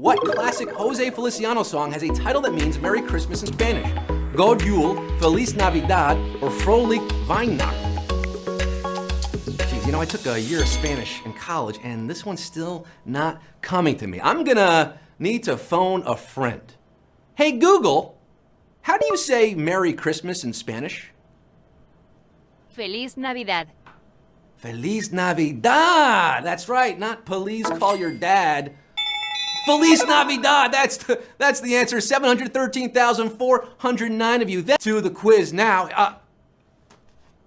What classic Jose Feliciano song has a title that means Merry Christmas in Spanish? God Jul, Feliz Navidad, or Frohlich Weihnacht? Geez, you know, I took a year of Spanish in college, and this one's still not coming to me. I'm gonna need to phone a friend. Hey, Google, how do you say Merry Christmas in Spanish? Feliz Navidad. Feliz Navidad! That's right, not please call your dad. Feliz Navidad! That's the answer. 713,409 of you. Then to the quiz now.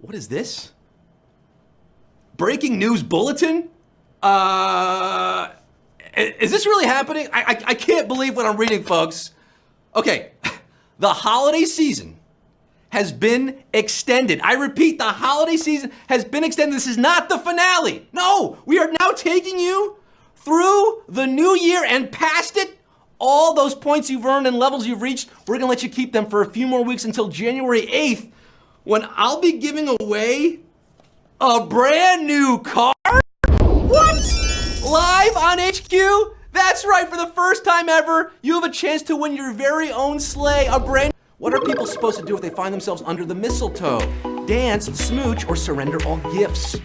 What is this? Breaking news bulletin? Is this really happening? I can't believe what I'm reading, folks. Okay, the holiday season has been extended. I repeat, the holiday season has been extended. This is not the finale. No, we are now taking you through the new year and past it. All those points you've earned and levels you've reached, we're gonna let you keep them for a few more weeks until January 8th, when I'll be giving away a brand new car. What? Live on HQ? That's right, for the first time ever, you have a chance to win your very own sleigh, a brand. What are people supposed to do if they find themselves under the mistletoe? Dance, smooch, or surrender all gifts?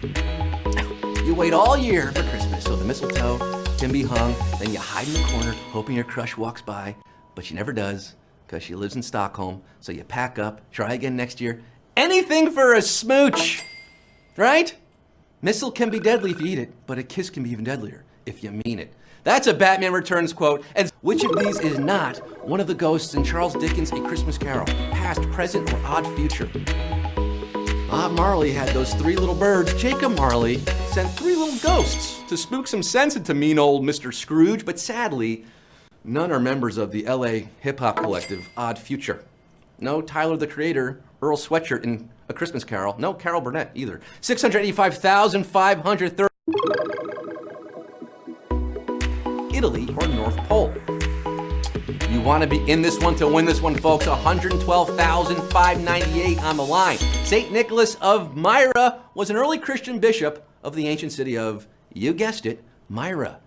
You wait all year for Christmas so the mistletoe can be hung, then you hide in the corner hoping your crush walks by, but she never does because she lives in Stockholm, so you pack up, try again next year. Anything for a smooch, right? Mistle can be deadly if you eat it, but a kiss can be even deadlier if you mean it. That's a Batman Returns quote. And which of these is not one of the ghosts in Charles Dickens' A Christmas Carol? Past, present, or odd future? Bob Marley had those three little birds. Jacob Marley sent three little ghosts to spook some sense into mean old Mr. Scrooge, but sadly, none are members of the LA hip-hop collective Odd Future. No Tyler the Creator, Earl Sweatshirt in A Christmas Carol. No Carol Burnett either. 685,530. Italy or North Pole? You want to be in this one to win this one, folks. 112,598 on the line. St. Nicholas of Myra was an early Christian bishop of the ancient city of, you guessed it, Myra,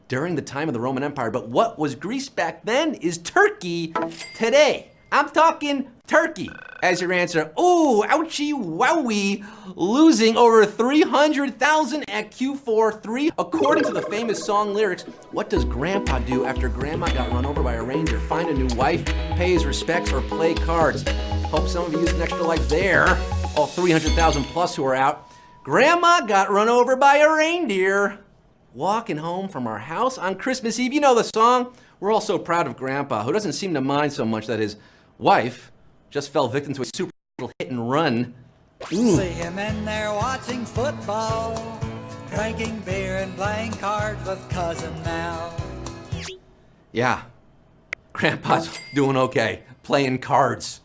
during the time of the Roman Empire. But what was Greece back then is Turkey today. I'm talking Turkey as your answer. Ooh, ouchie wowie, losing over 300,000 at Q4-3. According to the famous song lyrics, what does Grandpa do after Grandma got run over by a reindeer? Find a new wife, pay his respects, or play cards? Hope some of you used an extra life there. All 300,000 plus who are out. Grandma got run over by a reindeer. Walking home from our house on Christmas Eve. You know the song? We're all so proud of Grandpa, who doesn't seem to mind so much that his wife just fell victim to a super hit and run. See him in there watching football, drinking beer and playing cards with Cousin Mal. Yeah, Grandpa's doing okay, playing cards,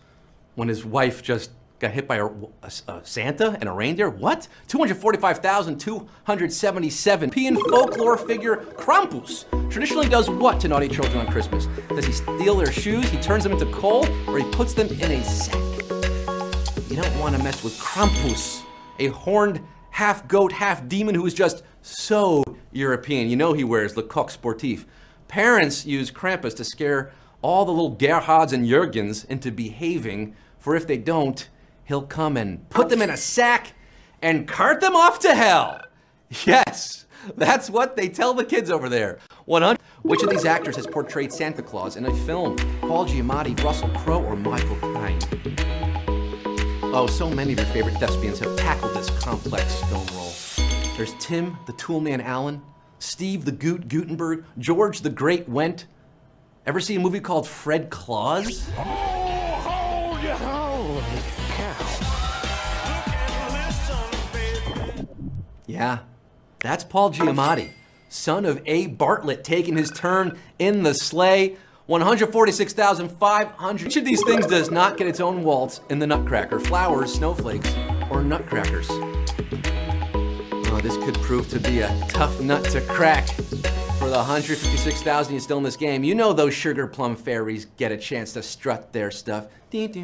when his wife just got hit by a Santa and a reindeer. What? 245,277. European folklore figure Krampus traditionally does what to naughty children on Christmas? Does he steal their shoes, he turns them into coal, or he puts them in a sack? You don't want to mess with Krampus, a horned half-goat, half-demon who is just so European. You know he wears Le Coq Sportif. Parents use Krampus to scare all the little Gerhards and Jurgens into behaving, for if they don't, he'll come and put them in a sack and cart them off to hell. Yes, that's what they tell the kids over there. 100. Which of these actors has portrayed Santa Claus in a film? Paul Giamatti, Russell Crowe, or Michael Caine? Oh, so many of your favorite thespians have tackled this complex film role. There's Tim the Toolman Allen, Steve the Goot Gutenberg, George the Great Went. Ever see a movie called Fred Claus? Yeah, that's Paul Giamatti, son of Abe Bartlett, taking his turn in the sleigh. 146,500. Which of these things does not get its own waltz in the Nutcracker? Flowers, snowflakes, or nutcrackers? Oh, this could prove to be a tough nut to crack. For the 156,000 you still in this game, you know those sugar plum fairies get a chance to strut their stuff. There's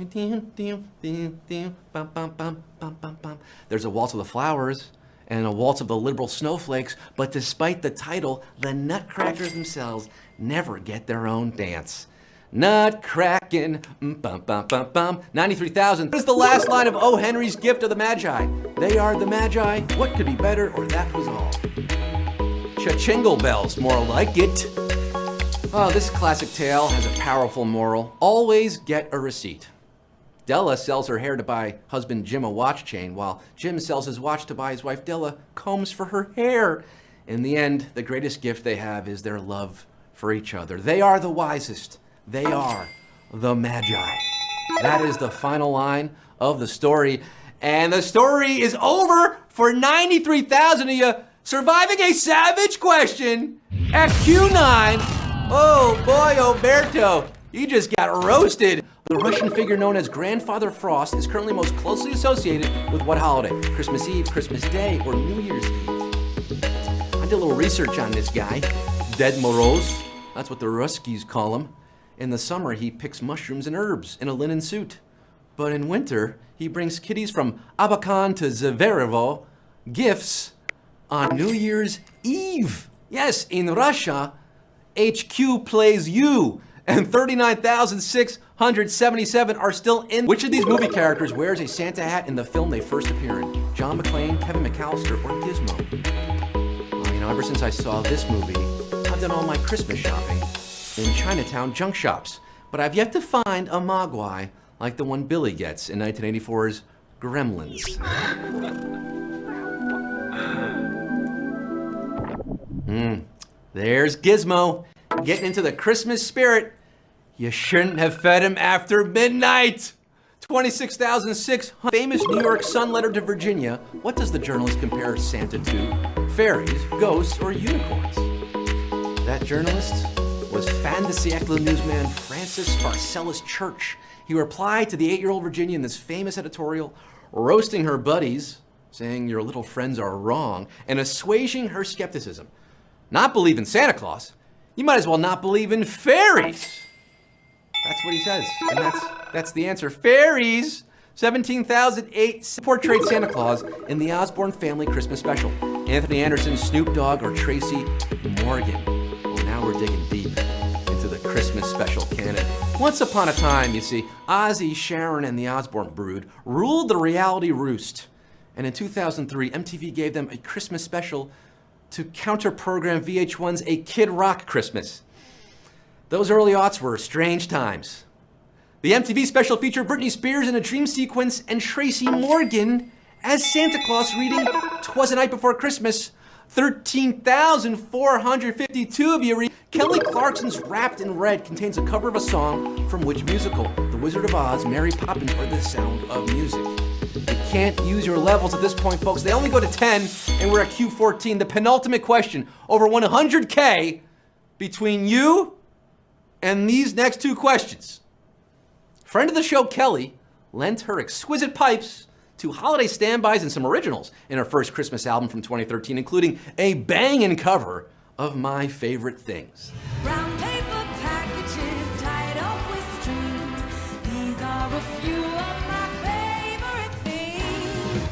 a waltz of the flowers and a waltz of the liberal snowflakes, but despite the title, the Nutcrackers themselves never get their own dance. Nut crackin', bum bum bum bum. 93,000. What is the last line of O. Henry's Gift of the Magi? They are the Magi. What could be better, or that was all? Cha-chingle bells, more like it. Oh, this classic tale has a powerful moral. Always get a receipt. Della sells her hair to buy husband Jim a watch chain, while Jim sells his watch to buy his wife Della combs for her hair. In the end, the greatest gift they have is their love for each other. They are the wisest. They are the Magi. That is the final line of the story. And the story is over for 93,000 of you surviving a savage question at Q9. Oh boy, Oberto, you just got roasted. The Russian figure known as Grandfather Frost is currently most closely associated with what holiday? Christmas Eve, Christmas Day, or New Year's Eve? I did a little research on this guy, Ded Moroz. That's what the Ruskies call him. In the summer, he picks mushrooms and herbs in a linen suit. But in winter, he brings kiddies from Abakan to Zverevo gifts on New Year's Eve. Yes, in Russia, HQ plays you, and 39,677 are still in. Which of these movie characters wears a Santa hat in the film they first appear in? John McClane, Kevin McAllister, or Gizmo? Well, ever since I saw this movie, I've done all my Christmas shopping in Chinatown junk shops, but I've yet to find a Mogwai like the one Billy gets in 1984's Gremlins. There's Gizmo, getting into the Christmas spirit. You shouldn't have fed him after midnight. 26,600. Famous New York Sun letter to Virginia. What does the journalist compare Santa to? Fairies, ghosts, or unicorns? That journalist was fin de siècle newsman Francis Pharcellus Church. He replied to the 8-year-old Virginia in this famous editorial, roasting her buddies, saying your little friends are wrong, and assuaging her skepticism. Not believe in Santa Claus, you might as well not believe in fairies. That's what he says, and that's the answer. Fairies! 17,008 portrayed Santa Claus in the Osborne Family Christmas Special. Anthony Anderson, Snoop Dogg, or Tracy Morgan. Well, now we're digging deep into the Christmas Special canon. Once upon a time, you see, Ozzy, Sharon, and the Osborne brood ruled the reality roost. And in 2003, MTV gave them a Christmas special to counter-program VH1's A Kid Rock Christmas. Those early aughts were strange times. The MTV special featured Britney Spears in a dream sequence and Tracy Morgan as Santa Claus reading "'Twas a Night Before Christmas." 13,452 of you read. Kelly Clarkson's Wrapped in Red contains a cover of a song from which musical? The Wizard of Oz, Mary Poppins, or The Sound of Music? You can't use your levels at this point, folks. They only go to 10, and we're at Q14. The penultimate question, over 100K between you and these next two questions. Friend of the show, Kelly, lent her exquisite pipes to holiday standbys and some originals in her first Christmas album from 2013, including a banging cover of My Favorite Things. Brown paper packages tied up with strings. These are a few of my favorite things.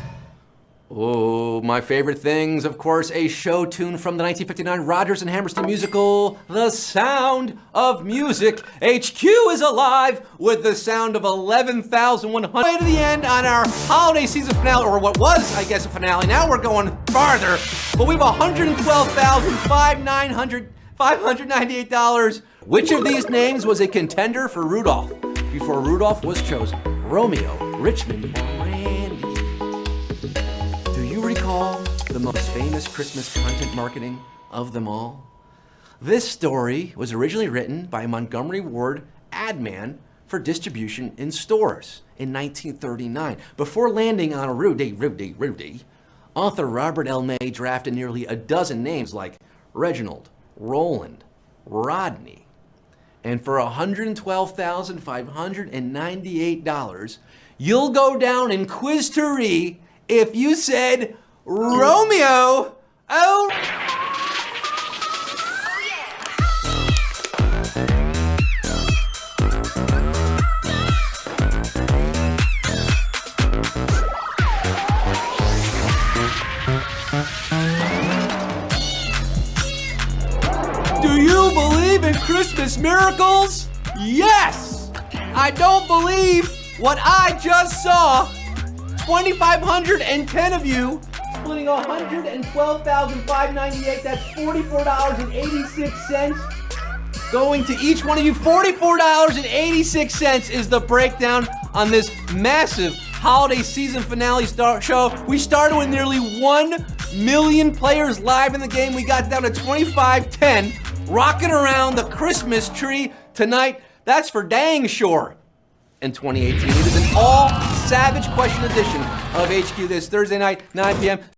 Oh, My Favorite Things, of course, a show tune from the 1959 Rodgers and Hammerstein musical, The Sound of Music. HQ is alive with the sound of 11,100. Way to the end on our holiday season finale, or what was, I guess, a finale. Now we're going farther, but we have $112,598. Which of these names was a contender for Rudolph before Rudolph was chosen? Romeo, Richmond, or Randy? Do you recall the most famous Christmas content marketing of them all? This story was originally written by Montgomery Ward ad man for distribution in stores in 1939. Before landing on a Rudy, author Robert L. May drafted nearly a dozen names like Reginald, Roland, Rodney. And for $112,598, you'll go down in Quiztery if you said Romeo. Oh. Do you believe in Christmas miracles? Yes! I don't believe what I just saw. 2,510 of you splitting 112,598. That's $44.86 going to each one of you. $44.86 is the breakdown on this massive holiday season finale show. We started with nearly 1 million players live in the game. We got down to 2,510, rocking around the Christmas tree tonight. That's for dang sure. In 2018, it is an all Savage question edition of HQ this Thursday night, 9 p.m.